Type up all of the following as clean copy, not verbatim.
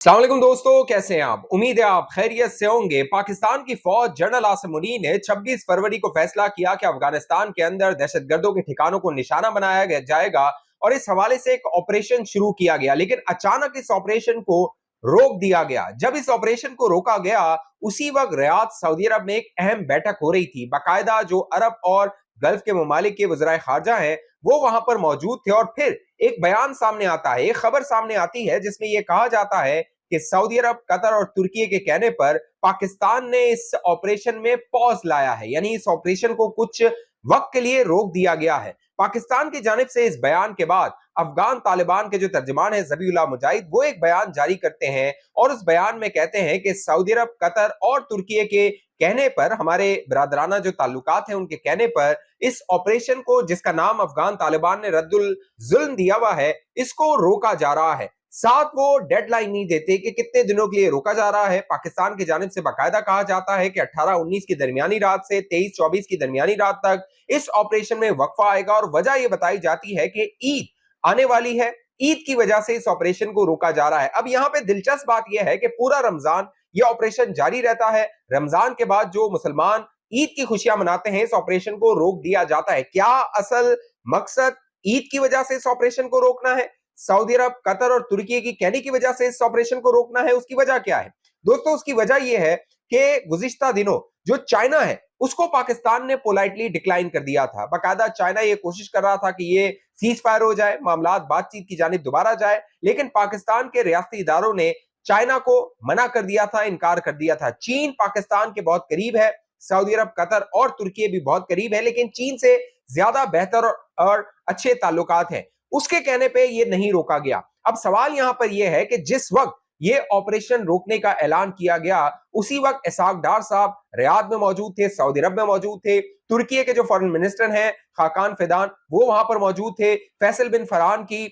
अस्सलाम वालेकुम दोस्तों, कैसे हैं आप? उम्मीद है आप खैरियत से होंगे। पाकिस्तान की फौज जनरल आसिम मुनीर ने 26 फरवरी को फैसला किया कि अफगानिस्तान के अंदर दहशतगर्दों के ठिकानों को निशाना बनाया जाएगा और इस हवाले से एक ऑपरेशन शुरू किया गया, लेकिन अचानक इस ऑपरेशन को रोक दिया गया। जब इस ऑपरेशन को रोका गया, उसी वक्त रियाद सऊदी अरब में एक अहम बैठक हो रही थी। बाकायदा जो अरब और गल्फ के ममालिक के वज़राए खारजा हैं, वो वहां पर मौजूद थे और फिर एक बयान सामने आता है, एक खबर सामने आती है जिसमें यह कहा जाता है कि सऊदी अरब, कतर और तुर्की के कहने पर पाकिस्तान ने इस ऑपरेशन में पॉज लाया है, यानी इस ऑपरेशन को कुछ वक्त के लिए रोक दिया गया है। पाकिस्तान की जानिब से इस बयान के बाद अफगान तालिबान के जो तर्जुमान है ज़बीहुल्लाह मुजाहिद, वो एक बयान जारी करते हैं और उस बयान में कहते हैं कि सऊदी अरब, कतर और तुर्की के कहने पर, हमारे बरादराना जो ताल्लुकात हैं उनके कहने पर, इस ऑपरेशन को, जिसका नाम अफगान तालिबान ने रद्दुल जुल्म दिया हुआ है, इसको रोका जा रहा है। साथ वो डेडलाइन नहीं देते कि कितने दिनों के लिए रोका जा रहा है। पाकिस्तान की जानिब से बाकायदा कहा जाता है कि 18-19 की दरमियानी रात से 23-24 की दरमियानी रात तक इस ऑपरेशन में वक्फा आएगा और वजह यह बताई जाती है कि ईद आने वाली है, ईद की वजह से इस ऑपरेशन को रोका जा रहा है। अब यहाँ पे दिलचस्प बात यह है कि पूरा रमजान यह ऑपरेशन जारी रहता है। रमजान के बाद जो मुसलमान ईद की खुशियां मनाते हैं, इस ऑपरेशन को रोक दिया जाता है। क्या असल मकसद ईद की वजह से इस ऑपरेशन को रोकना है? सऊदी अरब, कतर और तुर्की की कहने की वजह से इस ऑपरेशन को रोकना है? उसकी वजह क्या है दोस्तों? उसकी वजह यह है कि गुज़िश्ता दिनों जो चाइना है उसको पाकिस्तान ने पोलाइटली डिक्लाइन कर दिया था। बाकायदा चाइना ये कोशिश कर रहा था कि ये सीज फायर हो जाए, मामलात बातचीत की जानिब दोबारा जाए, लेकिन पाकिस्तान के रियासती इदारों ने चाइना को मना कर दिया था, इनकार कर दिया था। चीन पाकिस्तान के बहुत करीब है, सऊदी अरब, कतर और तुर्की भी बहुत करीब है, लेकिन चीन से ज्यादा बेहतर और अच्छे ताल्लुकात हैं। उसके कहने पे ये नहीं रोका गया। अब सवाल यहां पर यह है कि जिस वक्त ये ऑपरेशन रोकने का ऐलान किया गया, उसी वक्त इसाक डार साहब रियाद में मौजूद थे, सऊदी अरब में मौजूद थे। तुर्की के जो फॉरेन मिनिस्टर हैं खाकान फिदान, वो वहां पर मौजूद थे। फैसल बिन फरहान की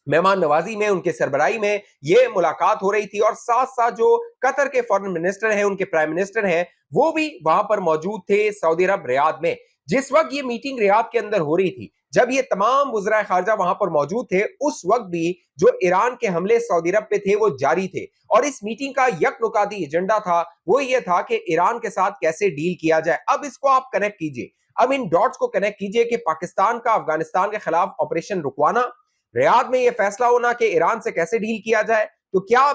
मेहमान नवाजी में, उनके सरबराही में ये मुलाकात हो रही थी और साथ साथ जो कतर के फॉरेन मिनिस्टर हैं, उनके प्राइम मिनिस्टर हैं, वो भी वहां पर मौजूद थे सऊदी अरब रियाद में। जिस वक्त ये मीटिंग रियाद के अंदर हो रही थी, जब ये तमाम वज़राए खारजा वहां पर मौजूद थे, उस वक्त भी जो ईरान के हमले सऊदी अरब पे थे वो जारी थे और इस मीटिंग का यकनुकाती एजेंडा था, वो ये था कि ईरान के साथ कैसे डील किया जाए। अब इसको आप कनेक्ट कीजिए, अब इन डॉट्स को कनेक्ट कीजिए कि पाकिस्तान का अफगानिस्तान के खिलाफ ऑपरेशन रुकवाना, रियाद में यह फैसला होना कि ईरान से कैसे डील किया जाए। तो क्या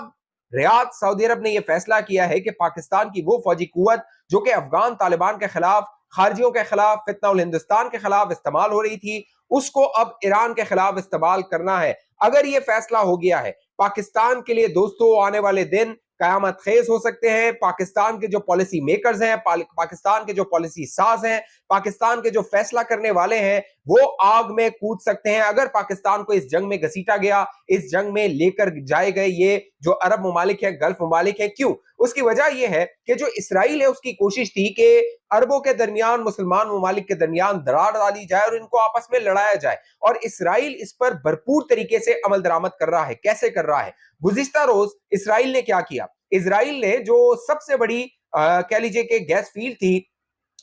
रियाद, सऊदी अरब ने यह फैसला किया है कि पाकिस्तान की वो फौजी कुव्वत जो कि अफगान तालिबान के खिलाफ, खारजियों के खिलाफ, फितना उल हिंदुस्तान के खिलाफ इस्तेमाल हो रही थी, उसको अब ईरान के खिलाफ इस्तेमाल करना है? अगर यह फैसला हो गया है, पाकिस्तान के लिए दोस्तों आने वाले दिन कयामत खेज हो सकते हैं। पाकिस्तान के जो पॉलिसी मेकर्स हैं, पाकिस्तान के जो पॉलिसी साज हैं, पाकिस्तान के जो फैसला करने वाले हैं, वो आग में कूद सकते हैं अगर पाकिस्तान को इस जंग में घसीटा गया, इस जंग में लेकर जाए गए ये जो अरब ममालिक है, गल्फ ममालिक है। क्यों? उसकी वजह यह है कि जो इसराइल है उसकी कोशिश थी कि अरबों के दरमियान, मुसलमान ममालिक के दरमियान दरार डाली जाए और इनको आपस में लड़ाया जाए, और इसराइल इस पर भरपूर तरीके से अमल दरामद कर रहा है। कैसे कर रहा है? गुज़िश्ता रोज इसराइल ने क्या किया? इसराइल ने जो सबसे बड़ी कह लीजिए कि गैस फील्ड थी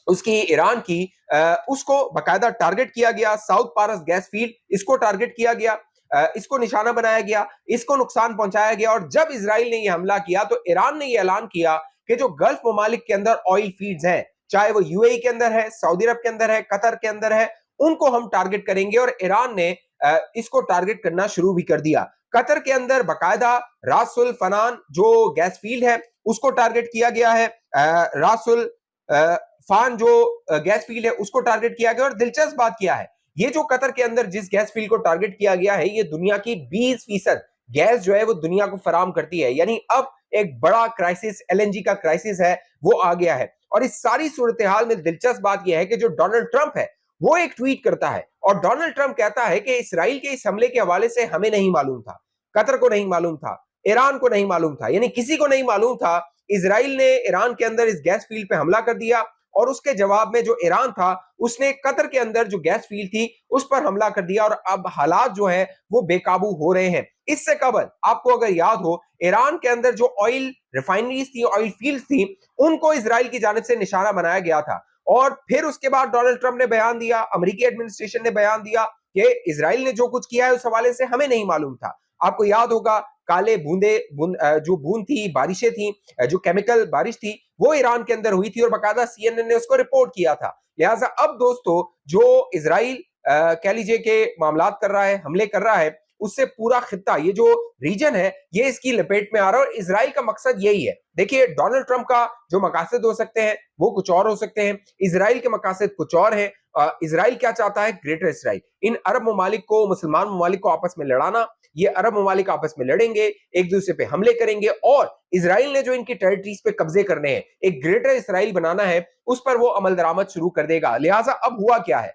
उसकी, ईरान की, उसको बाकायदा टारगेट किया गया। साउथ पारस गैस फील्ड, इसको टारगेट किया गया, इसको निशाना बनाया गया, इसको नुकसान पहुंचाया गया। और जब इसराइल ने यह हमला किया तो ईरान ने यह ऐलान किया कि जो गल्फ ममालिक के अंदर ऑयल फील्ड्स हैं, चाहे वो यूएई के अंदर है, सऊदी अरब के अंदर है, कतर के अंदर है, उनको हम टारगेट करेंगे। और ईरान ने इसको टारगेट करना शुरू भी कर दिया। कतर के अंदर बाकायदा रासुल फनान जो गैस फील्ड है उसको टारगेट किया गया है, रासुल फान जो गैस फील्ड है उसको टारगेट किया गया। और दिलचस्प बात क्या है, ये जो कतर के अंदर जिस गैस फील्ड को टारगेट किया गया है, ये दुनिया की 20% गैस जो है वो दुनिया को फराम करती है। यानी अब एक बड़ा क्राइसिस, एलएनजी का क्राइसिस है, वो आ गया है। और इस सारी सूरत हाल में दिलचस्प बात यह है कि जो डोनाल्ड ट्रंप है वो एक ट्वीट करता है और डोनाल्ड ट्रंप कहता है कि इसराइल के इस हमले के हवाले से हमें नहीं मालूम था, कतर को नहीं मालूम था, ईरान को नहीं मालूम था, यानी किसी को नहीं मालूम था। इसराइल ने ईरान के अंदर इस गैस फील्ड पे हमला कर दिया और उसके जवाब में जो ईरान था उसने कतर के अंदर जो गैस फील्ड थी उस पर हमला कर दिया और अब हालात जो हैं वो बेकाबू हो रहे हैं। इससे कबल आपको अगर याद हो, ईरान के अंदर जो ऑयल रिफाइनरीज थी, ऑयल फील्ड थी, उनको इजराइल की जानिब से निशाना बनाया गया था। और फिर उसके बाद डोनाल्ड ट्रंप ने बयान दिया, अमेरिकी एडमिनिस्ट्रेशन ने बयान दिया कि इजराइल ने जो कुछ किया है उस हवाले से हमें नहीं मालूम था। आपको याद होगा काले जो बूंद थी, बारिशें थी, जो केमिकल बारिश थी, वो ईरान के अंदर हुई थी और बाकायदा CNN ने उसको रिपोर्ट किया था। लिहाजा अब दोस्तों जो इजराइल कह लीजिए कि मामलात कर रहा है, हमले कर रहा है, उससे पूरा खित्ता, ये जो रीजन है, ये इसकी लपेट में आ रहा है और इजराइल का मकसद यही है। देखिए, डोनाल्ड ट्रंप का जो मकासद हो सकते हैं वो कुछ और हो सकते हैं, इजराइल के मकासद कुछ और हैं। इजराइल क्या चाहता है? Greater Israel. इन अरब ममालिक को, मुसलमान ममालिक को आपस में लड़ाना। ये अरब ममालिक आपस में लड़ेंगे, एक दूसरे पे हमले करेंगे और इजराइल ने जो इनकी टेरिटरीज पे कब्जे करने हैं, एक ग्रेटर इजराइल बनाना है, उस पर वो अमल दरामद शुरू कर देगा। लिहाजा अब हुआ क्या है,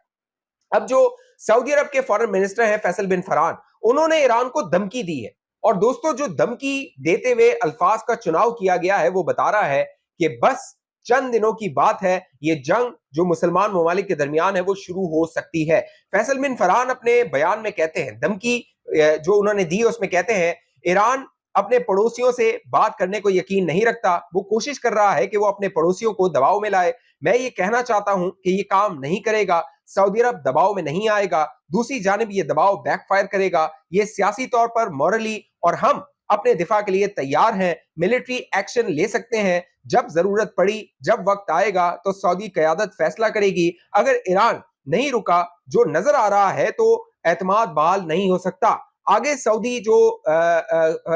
अब जो सऊदी अरब के फॉरेन मिनिस्टर हैं फैसल बिन फरहान, उन्होंने ईरान को धमकी दी है। और दोस्तों, जो धमकी देते हुए अल्फाज का चुनाव किया गया है, वो बता रहा है कि बस चंद दिनों की बात है, ये जंग जो मुसलमान ममालिक के दरमियान है वो शुरू हो सकती है। फैसल बिन फरहान अपने बयान में कहते हैं, धमकी जो उन्होंने दी उसमें कहते हैं, ईरान अपने पड़ोसियों से बात करने को यकीन नहीं रखता, वो कोशिश कर रहा है कि वो अपने पड़ोसियों को दबाव में लाए। मैं ये कहना चाहता हूं कि ये काम नहीं करेगा, सऊदी अरब दबाव में नहीं आएगा, दूसरी जानिब ये दबाव बैकफायर करेगा, ये सियासी तौर पर, मॉरली, और हम अपने दिफा के लिए तैयार हैं, मिलिट्री एक्शन ले सकते हैं जब जरूरत पड़ी, जब वक्त आएगा तो सऊदी क़यादत फैसला करेगी। अगर ईरान नहीं रुका, जो नजर आ रहा है, तो एतमाद बहाल नहीं हो सकता। आगे सऊदी जो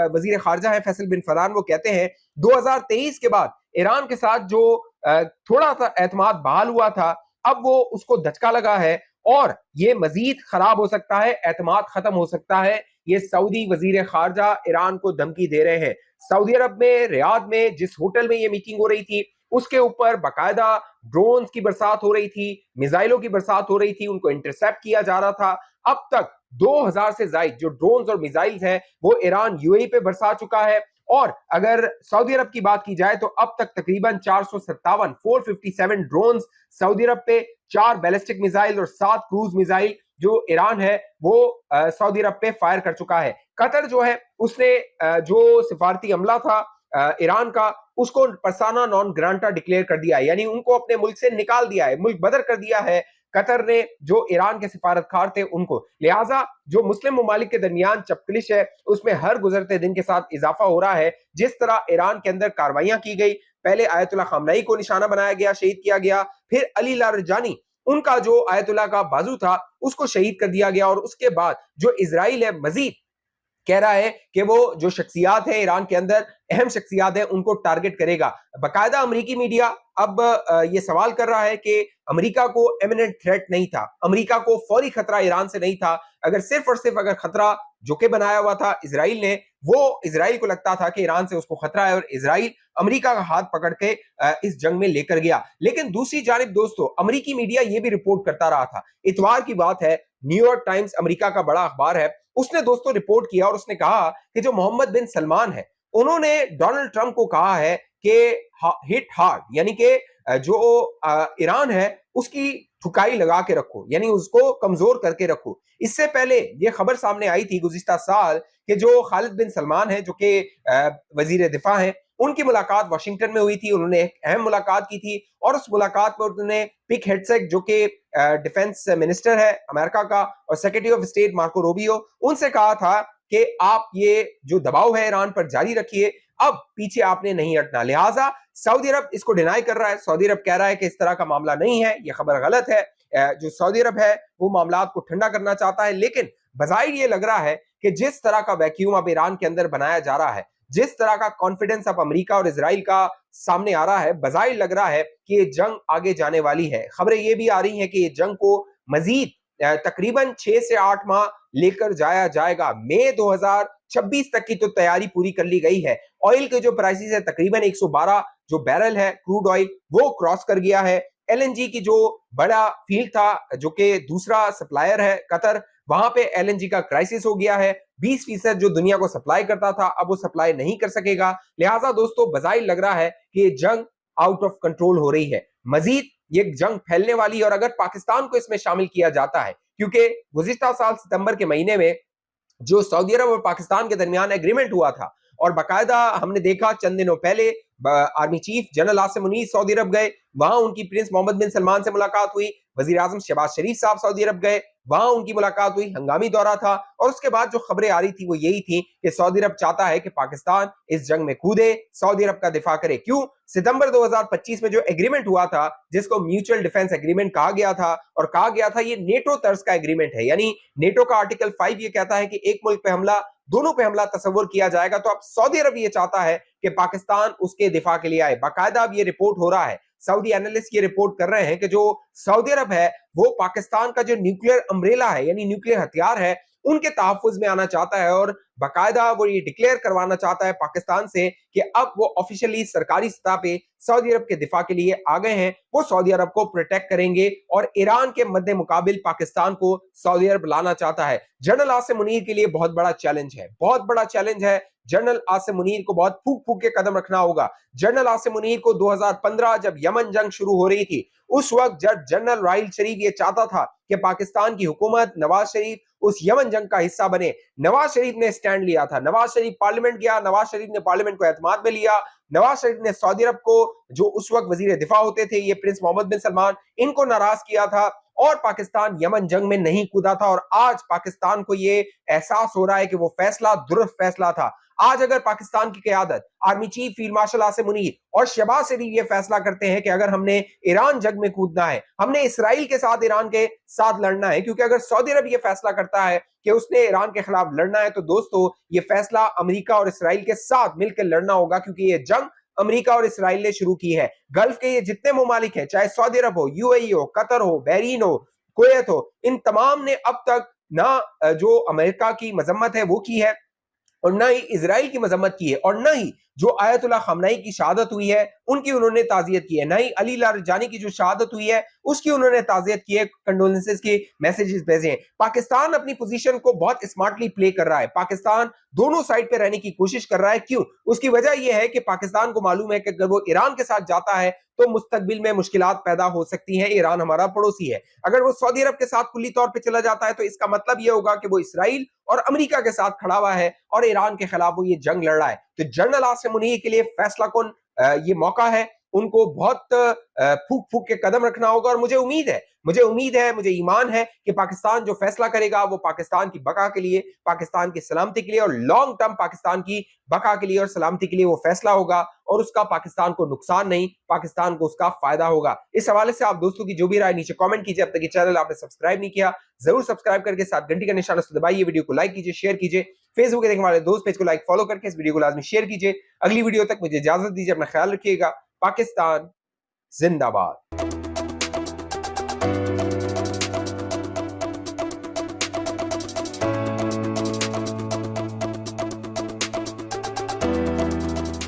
वजीर खारजा है फैसल बिन फरहान, वो कहते हैं 2023 के बाद ईरान के साथ जो थोड़ा सा एतमाद बहाल हुआ था, अब वो उसको धचका लगा है और ये मजीद खराब हो सकता है, एतमाद खत्म हो सकता है। ये सऊदी वजीर खारजा ईरान को धमकी दे रहे हैं। सऊदी अरब में रियाद में जिस होटल में ये मीटिंग हो रही थी, उसके ऊपर बाकायदा ड्रोन्स की बरसात हो रही थी, मिसाइलों की बरसात हो रही थी, उनको इंटरसेप्ट किया जा रहा था। अब तक 2000 से ज्यादा जो ड्रोन्स और मिसाइल्स हैं वो ईरान यूएई पे बरसा चुका है। और अगर सऊदी अरब की बात की जाए तो अब तक तकरीबन 457 ड्रोन्स सऊदी अरब पे, 4 बैलिस्टिक मिसाइल और 7 क्रूज मिसाइल जो ईरान है वो सऊदी अरब पे फायर कर चुका है। कतर जो है उसने जो सिफारती अमला था ईरान का, उसको पर्सोना नॉन ग्रांटा डिक्लेयर कर दिया है, यानी उनको अपने मुल्क से निकाल दिया है, मुल्क बदर कर दिया है कतर ने, जो ईरान के सिफारतकार थे उनको। लिहाजा जो मुस्लिम ममालिक के दरमियान चपकलिश है, उसमें हर गुजरते दिन के साथ इजाफा हो रहा है। जिस तरह ईरान के अंदर कार्रवाइयां की गई, पहले आयतुल्लाह खामनेई को निशाना बनाया गया, शहीद किया गया, फिर अली लारजानी, उनका जो आयतुल्लाह का बाजू था उसको शहीद कर दिया गया, और उसके बाद जो इजराइल है मजीद कह रहा है कि वो जो शख्सियात है ईरान के अंदर, अहम शख्सियात है, उनको टारगेट करेगा। बाकायदा अमेरिकी मीडिया अब ये सवाल कर रहा है कि अमेरिका को इमिनेंट थ्रेट नहीं था, अमेरिका को फौरी खतरा ईरान से नहीं था। अगर सिर्फ और सिर्फ अगर खतरा जो कि बनाया हुआ था इजराइल ने, वो इजराइल को लगता था कि ईरान से उसको खतरा है और इजराइल अमेरिका का हाथ पकड़ के इस जंग में लेकर गया। लेकिन दूसरी जानिब दोस्तों, अमेरिकी मीडिया ये भी रिपोर्ट करता रहा था। इतवार की बात है, न्यूयॉर्क टाइम्स अमेरिका का बड़ा अखबार है, उसने दोस्तों रिपोर्ट किया और उसने कहा कि जो मोहम्मद बिन सलमान है, उन्होंने डोनाल्ड ट्रंप को कहा है कि हिट हार्ड, यानी कि जो ईरान है उसकी ठुकाई लगा के रखो, यानी उसको कमजोर करके रखो। इससे पहले ये खबर सामने आई थी गुज़िश्ता साल कि जो खालिद बिन सलमान है, जो कि वजीर दिफा है, उनकी मुलाकात वाशिंगटन में हुई थी। उन्होंने एक अहम मुलाकात की थी और उस मुलाकात में उन्होंने पिक हेडसेक, जो कि डिफेंस मिनिस्टर है अमेरिका का, और secretary of state Marco Rubio, उनसे कहा था कि आप ये जो दबाव है ईरान पर जारी रखिए, अब पीछे आपने नहीं हटना। लिहाजा सऊदी अरब इसको डिनाई कर रहा है, सऊदी अरब कह रहा है कि इस तरह का मामला नहीं है, ये खबर गलत है। जो सऊदी अरब है वो मामलात को ठंडा करना चाहता है, लेकिन बज़ाहिर ये लग रहा है कि जिस तरह का वैक्यूम अब ईरान के अंदर बनाया जा रहा है, जिस तरह का कॉन्फिडेंस अब अमेरिका और इजराइल का सामने आ रहा है, बज़ाहिर लग रहा है कि ये जंग आगे जाने वाली है। खबरें ये भी आ रही हैं कि ये जंग को मजीद तकरीबन 6 से 8 माह लेकर जाया जाएगा। मई 2026 तक की तो तैयारी पूरी कर ली गई है। ऑयल के जो प्राइसेस है तकरीबन 112 जो बैरल है क्रूड ऑयल, वो क्रॉस कर गया है। एलएनजी की जो बड़ा फील्ड था, जो कि दूसरा सप्लायर है कतर, वहां पे एलएनजी का क्राइसिस हो गया है। 20% जो दुनिया को सप्लाई करता था, अब वो सप्लाई नहीं कर सकेगा। लिहाजा दोस्तों, बज़ाहिर लग रहा है कि ये जंग आउट ऑफ कंट्रोल हो रही है, मजीद ये जंग फैलने वाली है। और अगर पाकिस्तान को इसमें शामिल किया जाता है, क्योंकि गुज़िश्ता साल सितंबर के महीने में जो सऊदी अरब और पाकिस्तान के दरमियान एग्रीमेंट हुआ था, और बाकायदा हमने देखा चंद दिनों पहले army chief general Asim Munir सऊदी अरब गए, वहां उनकी प्रिंस मोहम्मद बिन सलमान से मुलाकात हुई, वजीर आजम शहबाज शरीफ साहब सऊदी अरब गए, वहां उनकी मुलाकात हुई, हंगामी दौरा था, और उसके बाद जो खबरें आ रही थी वो यही थी कि सऊदी अरब चाहता है कि पाकिस्तान इस जंग में कूदे, सऊदी अरब का दिफा करे। क्यों? सितंबर 2025 में जो एग्रीमेंट हुआ था, जिसको म्यूचुअल डिफेंस एग्रीमेंट कहा गया था, और कहा गया था ये नेटो तर्ज का एग्रीमेंट है, यानी नेटो का आर्टिकल 5 ये कहता है कि एक मुल्क पे हमला, दोनों पे हमला तस्वुर किया जाएगा। तो अब सऊदी अरब ये चाहता है कि पाकिस्तान उसके दिफा के लिए आए। बाकायदा अब ये रिपोर्ट हो रहा है, सऊदी एनालिस्ट ये रिपोर्ट कर रहे हैं कि जो सऊदी अरब है वो पाकिस्तान का जो न्यूक्लियर अम्ब्रेला है, यानी न्यूक्लियर हथियार है, उनके तहफ्फुज में आना चाहता है, और बाकायदा वो ये डिक्लेयर करवाना चाहता है पाकिस्तान से कि अब वो ऑफिशियली सरकारी सतह पे सऊदी अरब के दिफा के लिए आ गए हैं, वो सऊदी अरब को प्रोटेक्ट करेंगे, और ईरान के मद्दे मुकाबिल पाकिस्तान को सऊदी अरब लाना चाहता है। जनरल आसिम मुनीर के लिए बहुत बड़ा चैलेंज है, बहुत बड़ा चैलेंज है। जनरल आसिम मुनीर को बहुत फूक फूक के कदम रखना होगा। जनरल आसिम मुनीर को 2015 जब यमन जंग शुरू हो रही थी, उस वक्त जब जनरल राहिल शरीफ ये चाहता था कि पाकिस्तान की हुकूमत, नवाज शरीफ उस यमन जंग का हिस्सा बने, नवाज शरीफ ने स्टैंड लिया था। नवाज शरीफ पार्लियामेंट गया, नवाज शरीफ ने पार्लियामेंट को एतमाद में लिया, नवाज शरीफ ने सऊदी अरब को, जो उस वक्त वजीर दिफा होते थे ये प्रिंस मोहम्मद बिन सलमान, इनको नाराज किया था, और पाकिस्तान यमन जंग में नहीं कूदा था। और आज पाकिस्तान को ये एहसास हो रहा है कि वो फैसला दुरुस्त फैसला था। आज अगर पाकिस्तान की क़यादत, army chief field marshal Asim Munir और शहबाज शरीफ ये फैसला करते हैं कि अगर हमने ईरान जंग में कूदना है, हमने इसराइल के साथ, ईरान के साथ लड़ना है, क्योंकि अगर सऊदी अरब ये फैसला करता है कि उसने ईरान के खिलाफ लड़ना है, तो दोस्तों ये फैसला अमेरिका और इसराइल के साथ मिलकर लड़ना होगा, क्योंकि ये जंग अमेरिका और इसराइल ने शुरू की है। गल्फ के ये जितने ममालिक हैं, चाहे सऊदी अरब हो, यूएई हो, कतर हो, बहरीन हो, कुवैत हो, इन तमाम ने अब तक ना जो अमेरिका की मजम्मत है वो की है, और न ही इजराइल की मजम्मत की है, और न ही जो आयतुल्लाह खमनाई की शहादत हुई है उनकी उन्होंने ताज़ियत की है, न ही अली लारजानी की जो शहादत हुई है उसकी उन्होंने ताज़ियत की है, कंडोलेंसेस के मैसेजेस भेजे हैं। पाकिस्तान अपनी पोजीशन को बहुत स्मार्टली प्ले कर रहा है, पाकिस्तान दोनों साइड पे रहने की कोशिश कर रहा है। क्यों? उसकी वजह यह है कि पाकिस्तान को मालूम है कि अगर वो ईरान के साथ जाता है तो मुस्तकबिल में मुश्किलात पैदा हो सकती हैं। ईरान हमारा पड़ोसी है, अगर वो सऊदी अरब के साथ कुल्ली तौर पे चला जाता है तो इसका मतलब ये होगा कि वो इसराइल और अमेरिका के साथ खड़ा हुआ है, और ईरान के खिलाफ वो ये जंग लड़ रहा है। तो जनरल आसिम मुनीर के लिए फैसला कौन ये मौका है, उनको बहुत फूक फूक के कदम रखना होगा, और मुझे उम्मीद है, मुझे ईमान है कि पाकिस्तान जो फैसला करेगा वो पाकिस्तान की बका के लिए, पाकिस्तान की सलामती के लिए, और लॉन्ग टर्म पाकिस्तान की बका के लिए और सलामती के लिए वो फैसला होगा, और उसका पाकिस्तान को नुकसान नहीं, पाकिस्तान को उसका फायदा होगा। इस हवाले से आप दोस्तों की जो भी राय नीचे कमेंट कीजिए। अब तक ये चैनल आपने सब्सक्राइब नहीं किया, जरूर सब्सक्राइब करके साथ घंटी का निशान दबाइए, वीडियो को लाइक कीजिए, शेयर कीजिए, फेसबुक के देखने वाले दोस्त पेज को लाइक फॉलो करके इस वीडियो को लाजमी शेयर कीजिए। अगली वीडियो तक मुझे इजाजत दीजिए, अपना ख्याल रखिएगा। पाकिस्तान जिंदाबाद।